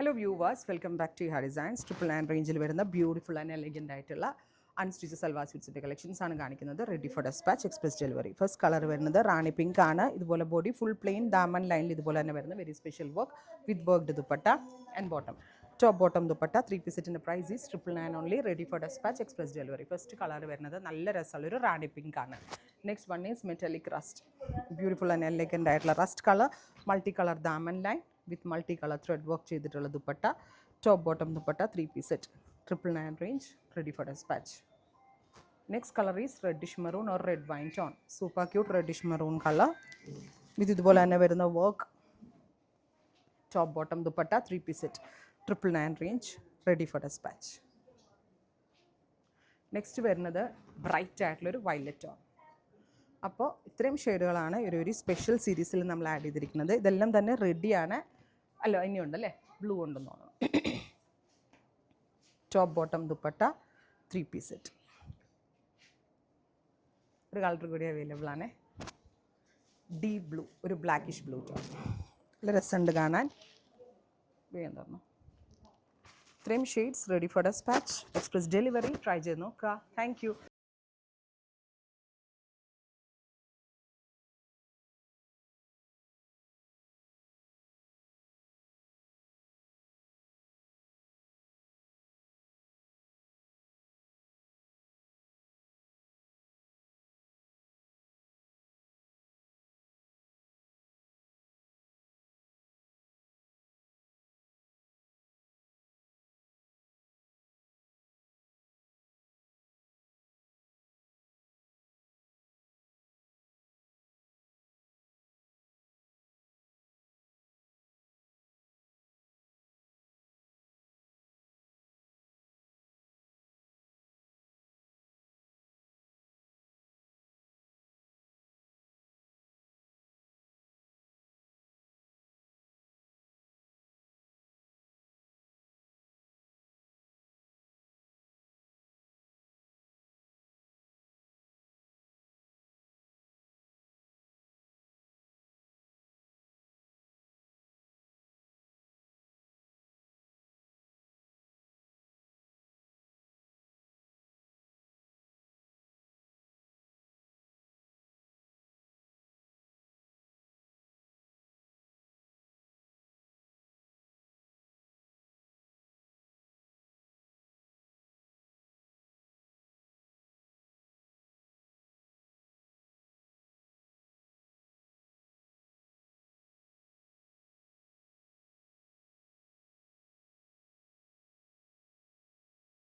Hello viewers, welcome back to Hair Designs. 999 റേഞ്ചിൽ വരുന്ന beautiful and elegant ആയിട്ടുള്ള unstitch salwar സ്യൂട്ട്സിൻ്റെ കളക്ഷൻസ് ആണ് കാണിക്കുന്നത്. Ready for despatch, express delivery. First colour വരുന്നത് റാണി പിങ്ക് ആണ്. ഇതുപോലെ ബോഡി ഫുൾ പ്ലെയിൻ ദാമൻ ലൈനിൽ ഇതുപോലെ തന്നെ വരുന്ന very special work with worked dupatta and bottom. Top bottom dupatta 3 piece സെറ്റിൻ്റെ price is 999 only. Ready for despatch, express delivery. First colour വരുന്നത് നല്ല രസമുള്ളൊരു റാണി പിങ്ക് ആണ്. Next one is metallic rust. Beautiful and elegant ആയിട്ടുള്ള റസ്റ്റ് കളർ, മൾട്ടി കളർ ദാമൻ line with multi colour thread work ചെയ്തിട്ടുള്ള dupatta. Top bottom dupatta 3 piece set 999 range. Ready for despatch. Next color is reddish maroon or red wine tone. Super cute reddish maroon color with ഇതുപോലെ തന്നെ വരുന്ന work. Top bottom dupatta 3 piece set 999 range. Ready for despatch. Next വരുന്നത് bright ആയിട്ടുള്ളൊരു violet tone. അപ്പോൾ ഇത്രയും ഷെയ്ഡുകളാണ് ഒരു special സീരീസിൽ നമ്മൾ ആഡ് ചെയ്തിരിക്കുന്നത്. ഇതെല്ലാം തന്നെ റെഡിയാണ്. അല്ല ഇനിയുണ്ടല്ലേ, ബ്ലൂ ഉണ്ടെന്ന് തോന്നുന്നു. Top bottom dupatta 3 piece set. ഒരു കളർ കൂടി അവൈലബിൾ ആണ്, ഡീപ് ബ്ലൂ, ഒരു ബ്ലാക്കിഷ് ബ്ലൂ ടോൺ. നല്ല രസമുണ്ട് കാണാൻ. വേഗം തന്നു. ഇത്രയും shades ready for despatch, express delivery. Try ചെയ്ത് നോക്കുക. Thank U.